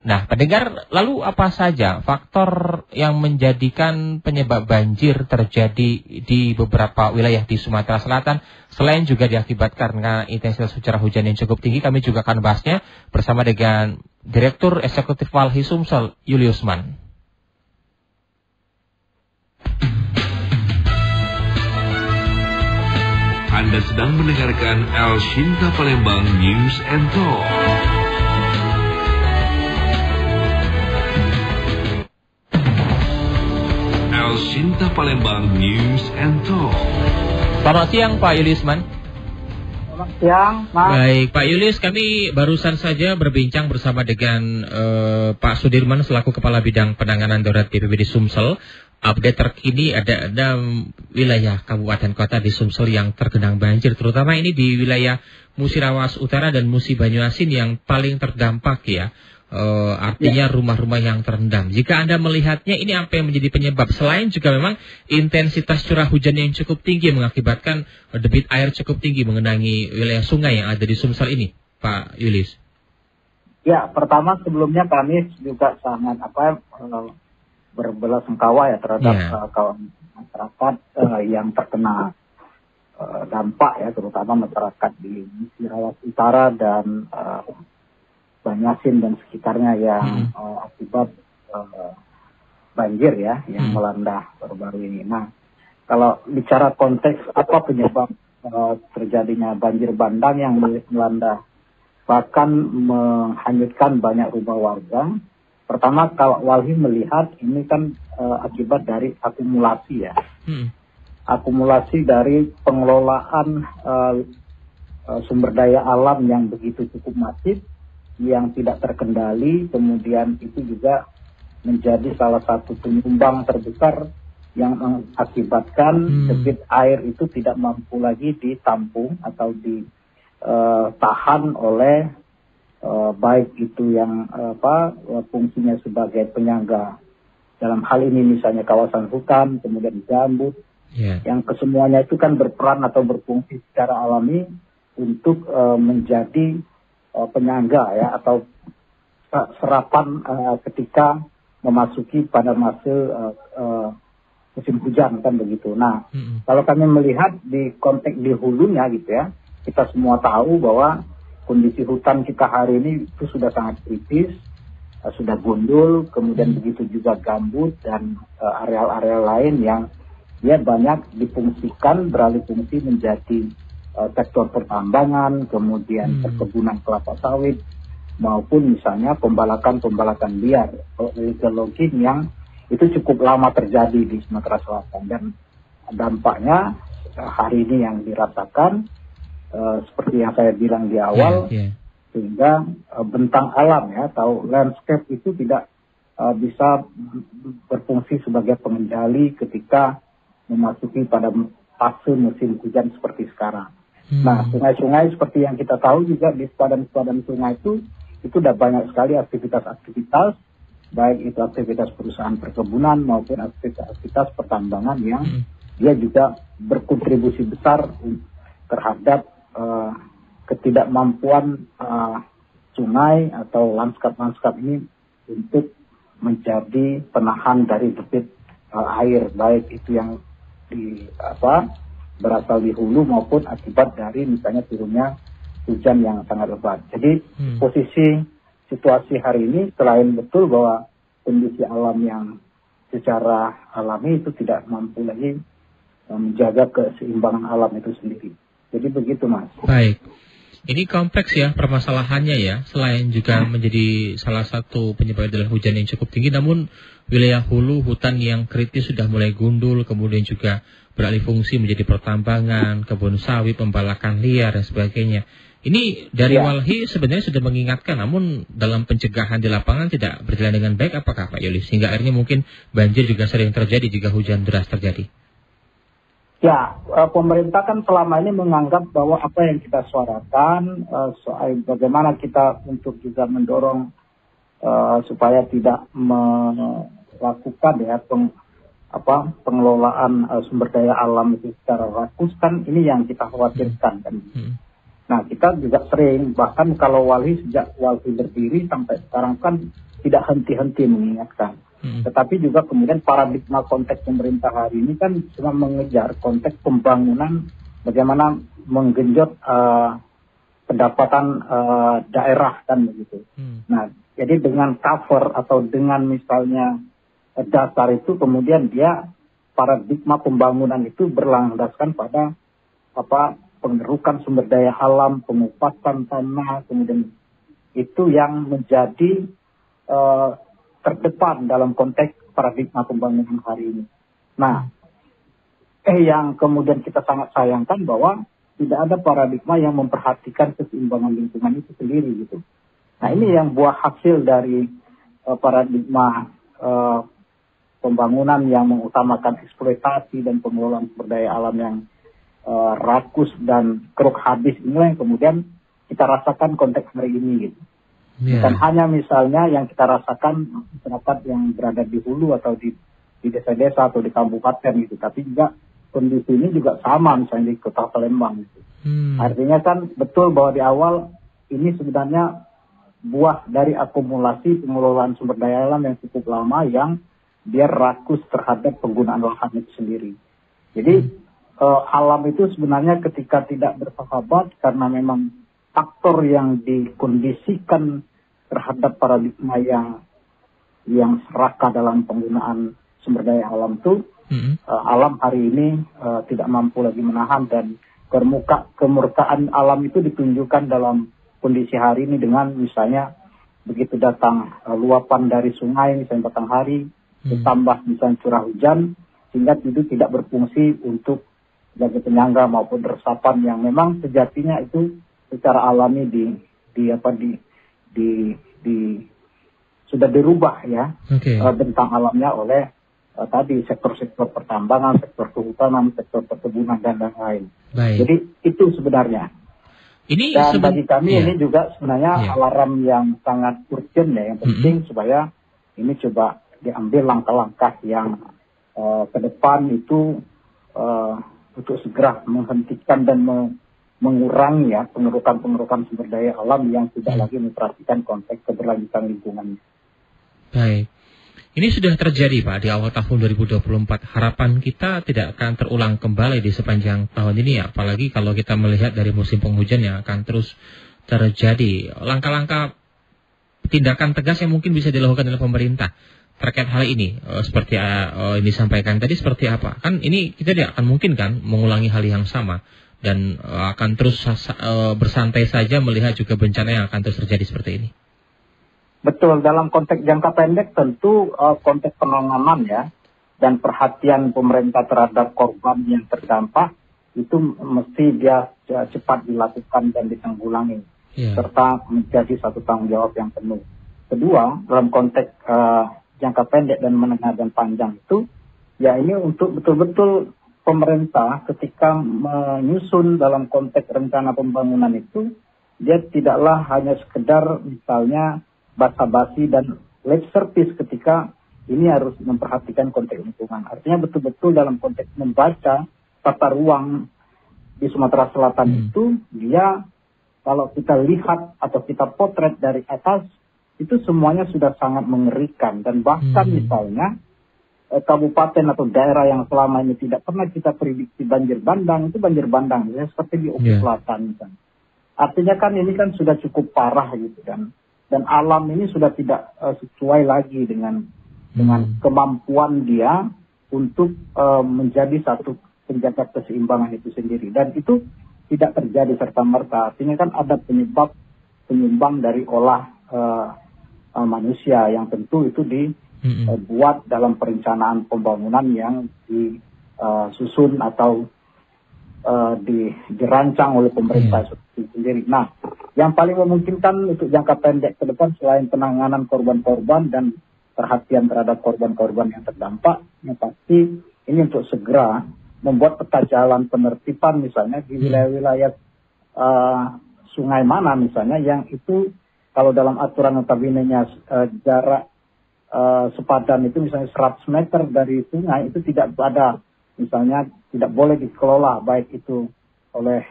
Nah, pendengar, lalu apa saja faktor yang menjadikan penyebab banjir terjadi di beberapa wilayah di Sumatera Selatan, selain juga diakibatkan karena intensitas curah hujan yang cukup tinggi? Kami juga akan bahasnya bersama dengan Direktur Eksekutif Walhi Sumsel, Juliusman. Anda sedang mendengarkan El Shinta Palembang News and Talk. El Shinta Palembang News and Talk. Selamat siang Pak Juliusman. Selamat siang, Mas. Baik, Pak Julius, kami barusan saja berbincang bersama dengan Pak Sudirman selaku Kepala Bidang Penanganan Darurat BPBD Sumsel. Update terkini ada wilayah kabupaten kota di Sumsel yang tergenang banjir, terutama ini di wilayah Musirawas Utara dan Musi Banyuasin yang paling terdampak ya. Artinya rumah-rumah yang terendam. Jika Anda melihatnya, ini apa yang menjadi penyebab? Selain juga memang intensitas curah hujan yang cukup tinggi mengakibatkan debit air cukup tinggi mengenangi wilayah sungai yang ada di Sumsel ini, Pak Julius. Ya, pertama sebelumnya kami juga sangat berbelasungkawa ya terhadap kawan masyarakat yang terkena dampak ya, terutama masyarakat di Musirawas Utara dan Banyuasin dan sekitarnya yang akibat banjir ya yang melanda baru-baru ini. Nah, kalau bicara konteks apa penyebab terjadinya banjir bandang yang melanda bahkan menghanyutkan banyak rumah warga. Pertama, kalau Walhi melihat ini kan akibat dari akumulasi ya. Akumulasi dari pengelolaan sumber daya alam yang begitu cukup masif, yang tidak terkendali, kemudian itu juga menjadi salah satu penyumbang terbesar yang mengakibatkan debit air itu tidak mampu lagi ditampung atau ditahan oleh baik itu yang fungsinya sebagai penyangga dalam hal ini misalnya kawasan hutan, kemudian gambut, yang kesemuanya itu kan berperan atau berfungsi secara alami untuk menjadi penyangga ya atau serapan ketika memasuki pada masa musim hujan kan begitu. Nah, kalau kami melihat di konteks di hulunya gitu ya, kita semua tahu bahwa kondisi hutan kita hari ini itu sudah sangat kritis, sudah gundul, kemudian begitu juga gambut dan areal-areal lain yang dia banyak difungsikan beralih fungsi menjadi sektor pertambangan, kemudian perkebunan kelapa sawit, maupun misalnya pembalakan liar, illegal logging yang itu cukup lama terjadi di Sumatera Selatan. Dan dampaknya hari ini yang dirasakan seperti yang saya bilang di awal, sehingga bentang alam ya atau landscape itu tidak bisa berfungsi sebagai pengendali ketika memasuki pada fase musim hujan seperti sekarang. Nah, sungai-sungai seperti yang kita tahu juga di sepadan-sepadan sungai itu sudah banyak sekali aktivitas-aktivitas, baik itu aktivitas perusahaan perkebunan maupun aktivitas pertambangan yang dia juga berkontribusi besar terhadap ketidakmampuan sungai atau lanskap-lanskap ini untuk menjadi penahan dari debit air, baik itu yang berasal di hulu maupun akibat dari misalnya turunnya hujan yang sangat lebat. Jadi posisi situasi hari ini selain betul bahwa kondisi alam yang secara alami itu tidak mampu lagi menjaga keseimbangan alam itu sendiri. Jadi begitu, Mas. Baik. Ini kompleks ya permasalahannya ya. Selain juga menjadi salah satu penyebab adalah hujan yang cukup tinggi, namun wilayah hulu hutan yang kritis sudah mulai gundul, kemudian juga beralih fungsi menjadi pertambangan, kebun sawit, pembalakan liar dan sebagainya. Ini dari Walhi sebenarnya sudah mengingatkan, namun dalam pencegahan di lapangan tidak berjalan dengan baik, apakah Pak Yulis? Sehingga akhirnya mungkin banjir juga sering terjadi jika hujan deras terjadi. Ya, pemerintah kan selama ini menganggap bahwa apa yang kita suarakan soal bagaimana kita untuk juga mendorong supaya tidak melakukan ya pengelolaan sumber daya alam itu secara rakus, kan ini yang kita khawatirkan kan. Nah, kita juga sering, bahkan kalau Walhi sejak Walhi berdiri sampai sekarang kan tidak henti-henti mengingatkan. Tetapi juga kemudian paradigma konteks pemerintah hari ini kan cuma mengejar konteks pembangunan, bagaimana menggenjot pendapatan daerah kan begitu. Nah, jadi dengan cover atau dengan misalnya dasar itu kemudian dia paradigma pembangunan itu berlandaskan pada pengerukan sumber daya alam, pengupasan tanah, kemudian itu yang menjadi terdepan dalam konteks paradigma pembangunan hari ini. Nah, yang kemudian kita sangat sayangkan bahwa tidak ada paradigma yang memperhatikan keseimbangan lingkungan itu sendiri gitu. Nah, ini yang buah hasil dari paradigma pembangunan yang mengutamakan eksploitasi dan pengelolaan sumber daya alam yang rakus dan keruk habis, inilah yang kemudian kita rasakan konteks hari ini gitu. Bukan hanya misalnya yang kita rasakan masyarakat yang berada di hulu atau di desa-desa atau di kabupaten gitu, tapi juga kondisi ini juga sama misalnya di Kota Palembang gitu. Artinya kan betul bahwa di awal ini sebenarnya buah dari akumulasi pengelolaan sumber daya alam yang cukup lama yang dia rakus terhadap penggunaan lahan itu sendiri. Jadi alam itu sebenarnya ketika tidak bersahabat karena memang faktor yang dikondisikan terhadap paradigma yang serakah dalam penggunaan sumber daya alam itu, alam hari ini tidak mampu lagi menahan, dan kemurkaan alam itu ditunjukkan dalam kondisi hari ini dengan misalnya begitu datang luapan dari sungai misalnya batang hari, ditambah misalnya curah hujan, sehingga itu tidak berfungsi untuk sebagai penyangga maupun resapan yang memang sejatinya itu secara alami sudah dirubah ya, bentang alamnya oleh tadi sektor-sektor pertambangan, sektor kehutanan, sektor perkebunan dan lain-lain. Jadi itu sebenarnya. Dan bagi kami ini juga sebenarnya alarm yang sangat urgent ya, yang penting supaya ini coba diambil langkah-langkah yang ke depan itu untuk segera menghentikan dan mengurangi ya pengerukan sumber daya alam yang tidak lagi memperhatikan konteks keberlanjutan lingkungan. Baik. Ini sudah terjadi Pak di awal tahun 2024. Harapan kita tidak akan terulang kembali di sepanjang tahun ini ya. Apalagi kalau kita melihat dari musim penghujan yang akan terus terjadi. Langkah-langkah tindakan tegas yang mungkin bisa dilakukan oleh pemerintah terkait hal ini, seperti ini disampaikan tadi, seperti apa? Kan ini kita tidak akan mungkin kan mengulangi hal yang sama, dan akan terus bersantai saja melihat juga bencana yang akan terus terjadi seperti ini. Betul, dalam konteks jangka pendek tentu konteks penanganan ya, dan perhatian pemerintah terhadap korban yang terdampak itu mesti dia cepat dilakukan dan ditanggulangi, serta menjadi satu tanggung jawab yang penuh. Kedua, dalam konteks jangka pendek dan menengah dan panjang itu, ya ini untuk betul-betul pemerintah ketika menyusun dalam konteks rencana pembangunan itu, dia tidaklah hanya sekedar misalnya basa-basi dan lip service ketika ini harus memperhatikan konteks lingkungan. Artinya betul-betul dalam konteks membaca tata ruang di Sumatera Selatan itu, dia kalau kita lihat atau kita potret dari atas, itu semuanya sudah sangat mengerikan. Dan bahkan misalnya kabupaten atau daerah yang selama ini tidak pernah kita prediksi banjir bandang, itu banjir bandang ya, seperti di Oki Selatan misalnya. Artinya kan ini kan sudah cukup parah gitu kan. Dan alam ini sudah tidak sesuai lagi dengan kemampuan dia untuk menjadi satu penjaga keseimbangan itu sendiri. Dan itu tidak terjadi serta-merta. Artinya kan ada penyumbang dari olah manusia yang tentu itu dibuat dalam perencanaan pembangunan yang disusun atau dirancang oleh pemerintah itu sendiri. Nah, yang paling memungkinkan untuk jangka pendek ke depan selain penanganan korban-korban dan perhatian terhadap korban-korban yang terdampak, yang pasti ini untuk segera membuat peta jalan penertiban misalnya di wilayah-wilayah sungai mana misalnya yang itu kalau dalam aturan notabene-nya jarak sepadan itu misalnya 100 meter dari sungai itu tidak ada, misalnya tidak boleh dikelola baik itu oleh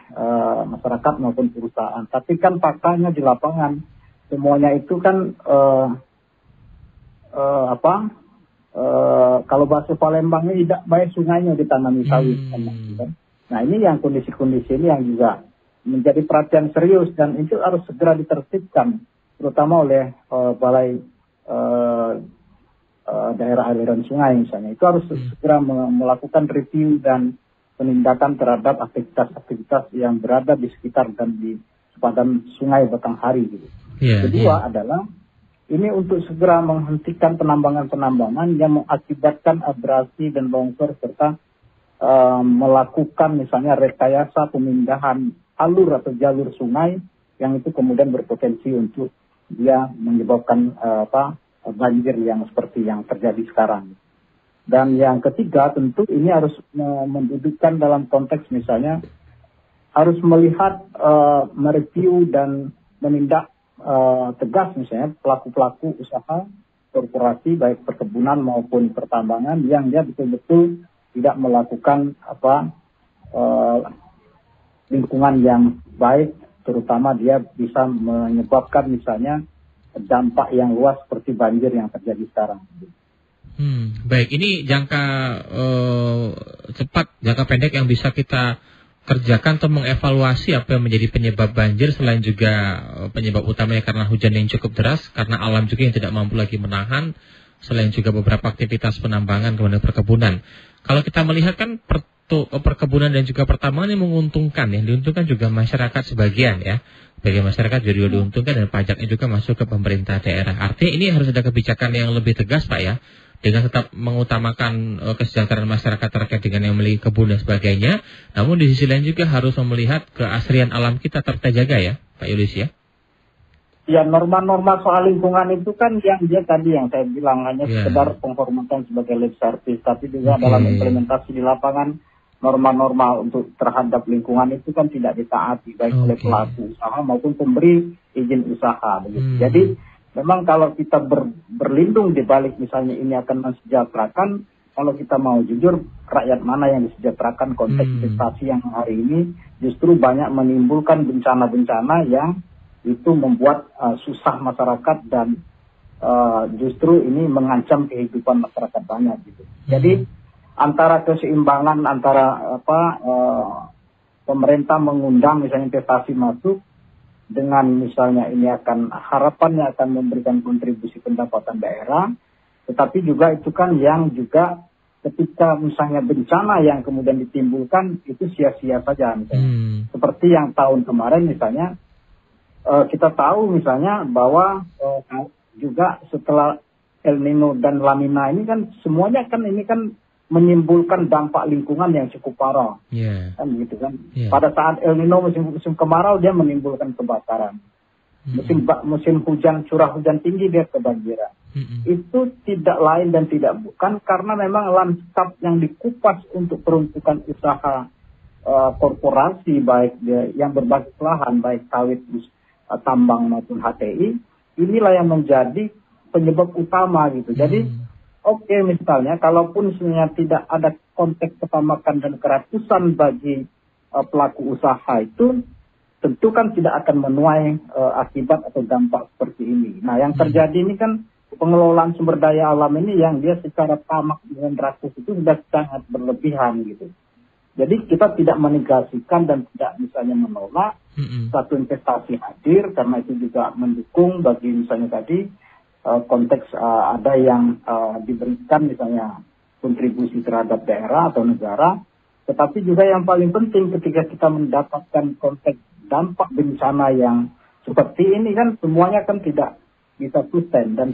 masyarakat maupun perusahaan. Tapi kan faktanya di lapangan semuanya itu kan kalau bahasa Palembangnya tidak baik sungainya ditanami sawit. Nah ini yang kondisi-kondisi ini yang juga menjadi perhatian serius dan itu harus segera ditertibkan, terutama oleh balai daerah aliran sungai misalnya. Itu harus segera melakukan review dan penindakan terhadap aktivitas-aktivitas yang berada di sekitar dan di sepadan sungai Batanghari gitu. Kedua adalah ini untuk segera menghentikan penambangan-penambangan yang mengakibatkan abrasi dan longsor serta melakukan misalnya rekayasa pemindahan alur atau jalur sungai yang itu kemudian berpotensi untuk dia menyebabkan banjir yang seperti yang terjadi sekarang. Dan yang ketiga tentu ini harus mendudukkan dalam konteks misalnya harus melihat, mereview dan menindak tegas misalnya pelaku-pelaku usaha korporasi baik perkebunan maupun pertambangan yang dia betul-betul tidak melakukan lingkungan yang baik, terutama dia bisa menyebabkan misalnya dampak yang luas seperti banjir yang terjadi sekarang. Baik, ini jangka cepat, jangka pendek yang bisa kita kerjakan atau mengevaluasi apa yang menjadi penyebab banjir selain juga penyebab utamanya karena hujan yang cukup deras, karena alam juga yang tidak mampu lagi menahan, selain juga beberapa aktivitas penambangan kemudian perkebunan. Kalau kita melihat kan perkebunan dan juga pertambangan yang menguntungkan, yang diuntungkan juga masyarakat sebagian ya. Bagi masyarakat juga diuntungkan dan pajaknya juga masuk ke pemerintah daerah. Artinya ini harus ada kebijakan yang lebih tegas Pak ya, dengan tetap mengutamakan kesejahteraan masyarakat terkait dengan yang memiliki kebun dan sebagainya. Namun di sisi lain juga harus melihat keasrian alam kita terjaga ya, Pak Yulis ya. Ya, norma-norma soal lingkungan itu kan yang dia tadi yang saya bilang hanya sekedar penghormatan sebagai lip service, tapi juga dalam implementasi di lapangan norma-norma untuk terhadap lingkungan itu kan tidak ditaati baik oleh pelaku usaha maupun pemberi izin usaha begitu. Jadi memang kalau kita berlindung di balik misalnya ini akan mensejahterakan, kalau kita mau jujur, rakyat mana yang disejahterakan konteks investasi yang hari ini justru banyak menimbulkan bencana-bencana yang itu membuat susah masyarakat dan justru ini mengancam kehidupan masyarakat banyak gitu. Jadi antara keseimbangan antara pemerintah mengundang misalnya investasi masuk dengan misalnya ini akan harapannya akan memberikan kontribusi pendapatan daerah, tetapi juga itu kan yang juga ketika misalnya bencana yang kemudian ditimbulkan itu sia-sia saja misalnya. Seperti yang tahun kemarin misalnya kita tahu misalnya bahwa juga setelah El Nino dan La Nina ini kan semuanya kan ini kan menimbulkan dampak lingkungan yang cukup parah, kan gitu kan. Pada saat El Nino musim kemarau dia menimbulkan kebakaran, musim hujan curah hujan tinggi dia kebanjiran. Itu tidak lain dan tidak bukan karena memang lanskap yang dikupas untuk peruntukan usaha korporasi baik yang berbasis lahan baik sawit, tambang maupun HTI, inilah yang menjadi penyebab utama gitu. Jadi oke, misalnya, kalaupun sebenarnya tidak ada konteks ketamakan dan keratusan bagi pelaku usaha itu, tentu kan tidak akan menuai akibat atau dampak seperti ini. Nah, yang terjadi ini kan pengelolaan sumber daya alam ini yang dia secara tamak dengan rakus itu sudah sangat berlebihan gitu. Jadi kita tidak menegasikan dan tidak misalnya menolak satu investasi hadir, karena itu juga mendukung bagi misalnya tadi konteks ada yang diberikan misalnya kontribusi terhadap daerah atau negara, tetapi juga yang paling penting ketika kita mendapatkan konteks dampak bencana yang seperti ini kan semuanya kan tidak bisa sustain dan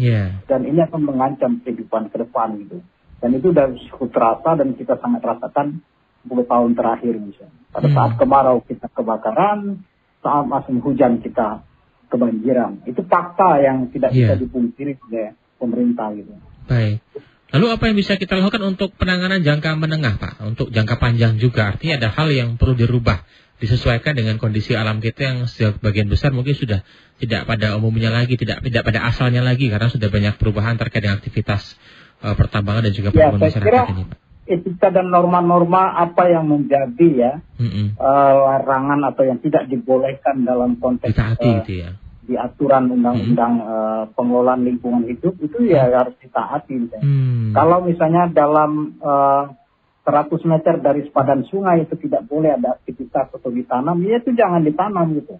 ini akan mengancam kehidupan ke depan gitu. Dan itu sudah cukup terasa dan kita sangat rasakan 10 tahun terakhir misalnya. Pada saat kemarau kita kebakaran, saat musim hujan kita kebanjiran. Itu fakta yang tidak bisa dipungkiri oleh pemerintah gitu. Baik. Lalu apa yang bisa kita lakukan untuk penanganan jangka menengah, Pak? Untuk jangka panjang juga, artinya ada hal yang perlu dirubah, disesuaikan dengan kondisi alam kita yang sebagian besar mungkin sudah tidak pada umumnya lagi, tidak pada asalnya lagi, karena sudah banyak perubahan terkait dengan aktivitas pertambangan dan juga perkebunan masyarakat ini, Pak. Etika dan norma-norma apa yang menjadi larangan atau yang tidak dibolehkan dalam konteks gitu ya. di aturan undang-undang pengelolaan lingkungan hidup itu ya harus ditaati. Kalau misalnya dalam 100 meter dari sepadan sungai itu tidak boleh ada aktivitas atau ditanam, ya itu jangan ditanam gitu.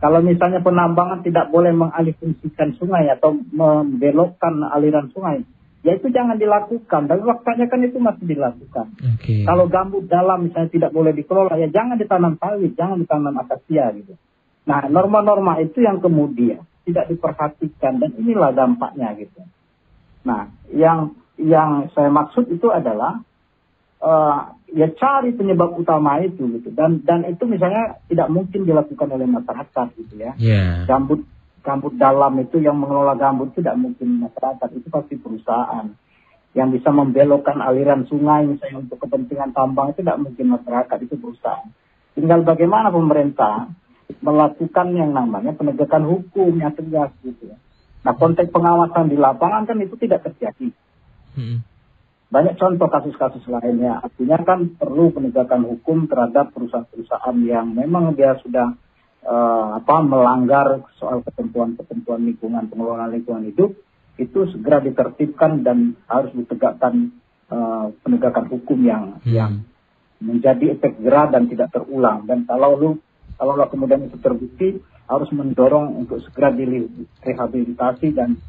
Kalau misalnya penambangan tidak boleh mengalihfungsikan sungai atau membelokkan aliran sungai, ya itu jangan dilakukan. Dan faktanya kan itu masih dilakukan. Kalau gambut dalam misalnya tidak boleh dikelola, ya jangan ditanam sawit, jangan ditanam akasia gitu. Nah, norma-norma itu yang kemudian tidak diperhatikan dan inilah dampaknya gitu. Nah, yang saya maksud itu adalah ya cari penyebab utama itu gitu. Dan itu misalnya tidak mungkin dilakukan oleh masyarakat gitu ya. Gambut dalam itu yang mengelola gambut tidak mungkin masyarakat, itu pasti perusahaan. Yang bisa membelokkan aliran sungai misalnya untuk kepentingan tambang itu tidak mungkin masyarakat, itu perusahaan. Tinggal bagaimana pemerintah melakukan yang namanya penegakan hukum yang tegas gitu ya. Nah, konteks pengawasan di lapangan kan itu tidak terjadi. Banyak contoh kasus-kasus lainnya. Artinya kan perlu penegakan hukum terhadap perusahaan-perusahaan yang memang dia sudah melanggar soal ketentuan-ketentuan lingkungan, pengelolaan lingkungan hidup, itu segera ditertibkan dan harus ditegakkan penegakan hukum yang menjadi efek jerah dan tidak terulang. Dan kalau kemudian itu terbukti, harus mendorong untuk segera direhabilitasi dan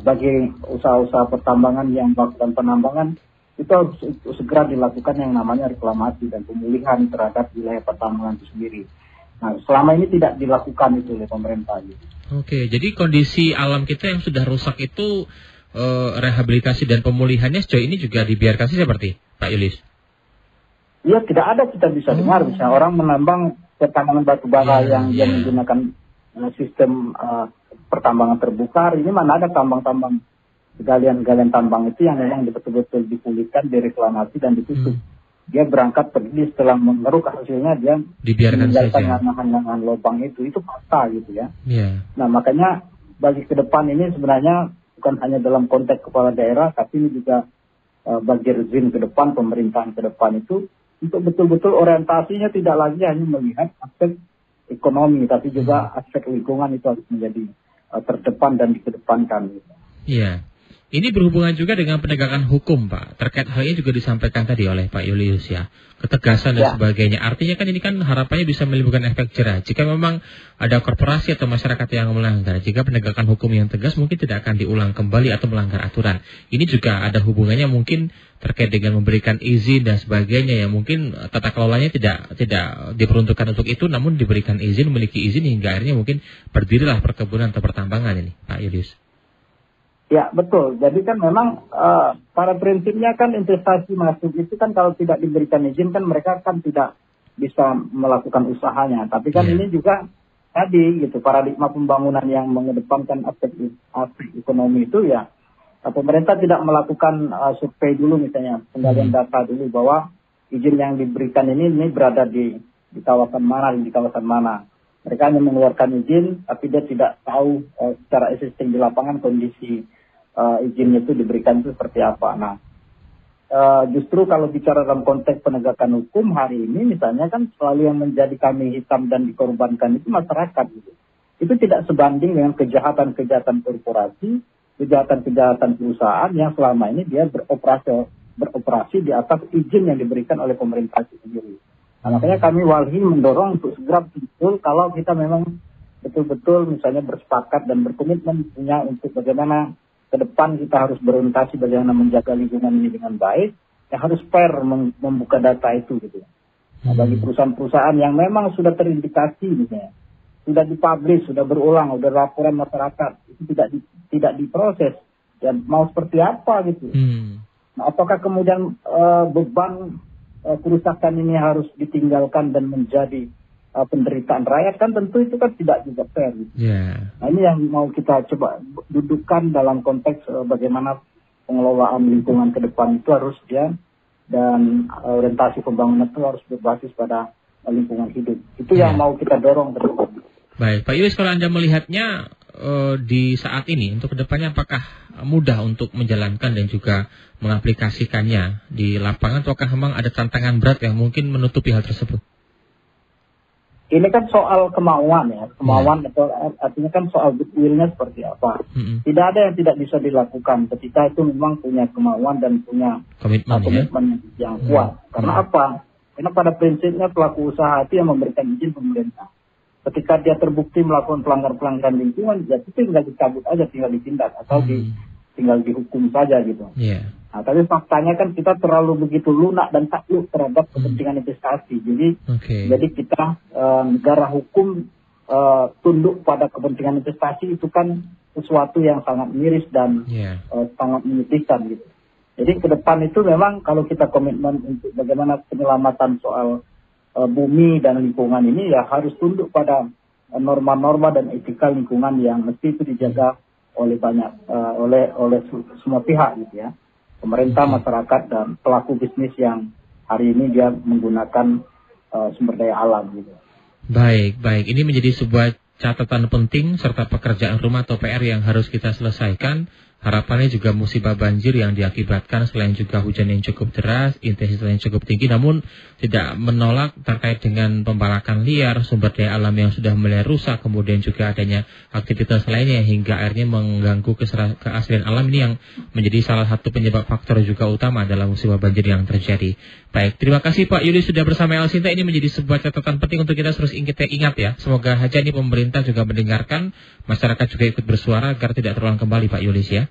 bagi usaha-usaha pertambangan yang melakukan penambangan itu harus segera dilakukan yang namanya reklamasi dan pemulihan terhadap wilayah pertambangan itu sendiri. Nah, selama ini tidak dilakukan itu oleh pemerintah. Oke, jadi kondisi alam kita yang sudah rusak itu rehabilitasi dan pemulihannya sejauh ini juga dibiarkan sih seperti Pak Yulius? Iya, tidak ada kita bisa dengar misalnya orang menambang pertambangan batu bara yang menggunakan sistem pertambangan terbuka. Ini mana ada tambang-tambang galian-galian tambang itu yang memang betul-betul dipulihkan, direklamasi dan ditutup. Dia berangkat pergi setelah mengeruk hasilnya dia dibiarkan saja hangan lubang itu fakta gitu ya. Nah, makanya bagi ke depan ini sebenarnya bukan hanya dalam konteks kepala daerah, tapi ini juga bagi rezim ke depan, pemerintahan ke depan itu untuk betul-betul orientasinya tidak lagi hanya melihat aspek ekonomi, tapi juga aspek lingkungan itu harus menjadi terdepan dan dikedepankan. Iya. Ini berhubungan juga dengan penegakan hukum, Pak. Terkait hal ini juga disampaikan tadi oleh Pak Yulius ya. Ketegasan dan sebagainya. Artinya kan ini kan harapannya bisa menimbulkan efek jerah. Jika memang ada korporasi atau masyarakat yang melanggar, jika penegakan hukum yang tegas mungkin tidak akan diulang kembali atau melanggar aturan. Ini juga ada hubungannya mungkin terkait dengan memberikan izin dan sebagainya ya. Mungkin tata kelolanya tidak diperuntukkan untuk itu, namun diberikan izin, memiliki izin hingga akhirnya mungkin berdirilah perkebunan atau pertambangan ini, Pak Yulius. Ya, betul. Jadi kan memang pada prinsipnya kan investasi masuk itu kan kalau tidak diberikan izin kan mereka kan tidak bisa melakukan usahanya. Tapi kan ini juga tadi gitu, paradigma pembangunan yang mengedepankan aspek ekonomi itu ya, pemerintah tidak melakukan survei dulu misalnya, penggalian data dulu bahwa izin yang diberikan ini berada di kawasan mana, di kawasan mana. Mereka hanya mengeluarkan izin, tapi dia tidak tahu secara existing di lapangan kondisi izinnya itu diberikan itu seperti apa. Nah, justru kalau bicara dalam konteks penegakan hukum hari ini misalnya kan selalu yang menjadi kambing hitam dan dikorbankan itu masyarakat gitu. Itu tidak sebanding dengan kejahatan-kejahatan korporasi, kejahatan-kejahatan perusahaan yang selama ini dia beroperasi di atas izin yang diberikan oleh pemerintah sendiri. Nah, makanya kami walhi mendorong untuk segera betul kalau kita memang betul-betul misalnya bersepakat dan berkomitmen punya untuk bagaimana ke depan kita harus berorientasi bagaimana menjaga lingkungan ini dengan baik, ya harus fair membuka data itu gitu. Nah, bagi perusahaan-perusahaan yang memang sudah terindikasi misalnya, sudah dipublish, sudah berulang, sudah laporan masyarakat, itu tidak diproses, ya mau seperti apa gitu. Nah, apakah kemudian beban kerusakan ini harus ditinggalkan dan menjadi penderitaan rakyat, kan tentu itu kan tidak juga fair. Nah, ini yang mau kita coba dudukkan dalam konteks bagaimana pengelolaan lingkungan ke depan itu harus dan orientasi pembangunan itu harus berbasis pada lingkungan hidup. Itu yang mau kita dorong ke depan. Baik, Pak Yulius, kalau Anda melihatnya di saat ini untuk kedepannya apakah mudah untuk menjalankan dan juga mengaplikasikannya di lapangan, ataukah memang ada tantangan berat yang mungkin menutupi hal tersebut? ini kan soal kemauan ya, atau artinya kan soal goodwill-nya seperti apa. Tidak ada yang tidak bisa dilakukan ketika itu memang punya kemauan dan punya komitmen yang kuat. Karena apa? Karena pada prinsipnya pelaku usaha itu yang memberikan izin pemerintah. Ketika dia terbukti melakukan pelanggaran lingkungan, ya itu tinggal dicabut aja, tinggal ditindak atau tinggal dihukum saja gitu. Nah, tapi faktanya kan kita terlalu begitu lunak dan takluk terhadap kepentingan investasi. Jadi kita negara hukum tunduk pada kepentingan investasi itu kan sesuatu yang sangat miris dan sangat menyedihkan gitu. Jadi ke depan itu memang kalau kita komitmen untuk bagaimana penyelamatan soal bumi dan lingkungan ini ya harus tunduk pada norma-norma dan etika lingkungan yang mesti itu dijaga oleh oleh semua pihak gitu ya. Pemerintah, masyarakat, dan pelaku bisnis yang hari ini dia menggunakan sumber daya alam gitu. Baik. Ini menjadi sebuah catatan penting serta pekerjaan rumah atau PR yang harus kita selesaikan. Harapannya juga musibah banjir yang diakibatkan selain juga hujan yang cukup deras, intensitas yang cukup tinggi, namun tidak menolak terkait dengan pembalakan liar, sumber daya alam yang sudah mulai rusak, kemudian juga adanya aktivitas lainnya hingga akhirnya mengganggu keaslian alam ini yang menjadi salah satu penyebab faktor juga utama dalam musibah banjir yang terjadi. Baik, terima kasih Pak Yuli sudah bersama El Sinta. Ini menjadi sebuah catatan penting untuk kita terus ingat ya. Semoga saja ini pemerintah juga mendengarkan, masyarakat juga ikut bersuara agar tidak terulang kembali Pak Yulis ya.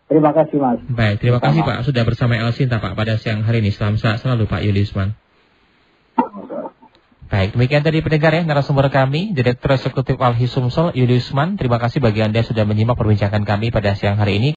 Terima kasih Mas. Baik, terima kasih Pak sudah bersama El Sinta Pak pada siang hari ini. Salam sehat selalu Pak Yuli Usman. Baik, demikian tadi pendengar ya narasumber kami, Direktur Eksekutif Walhi Sumsel Yuli Usman. Terima kasih bagi Anda yang sudah menyimak perbincangan kami pada siang hari ini.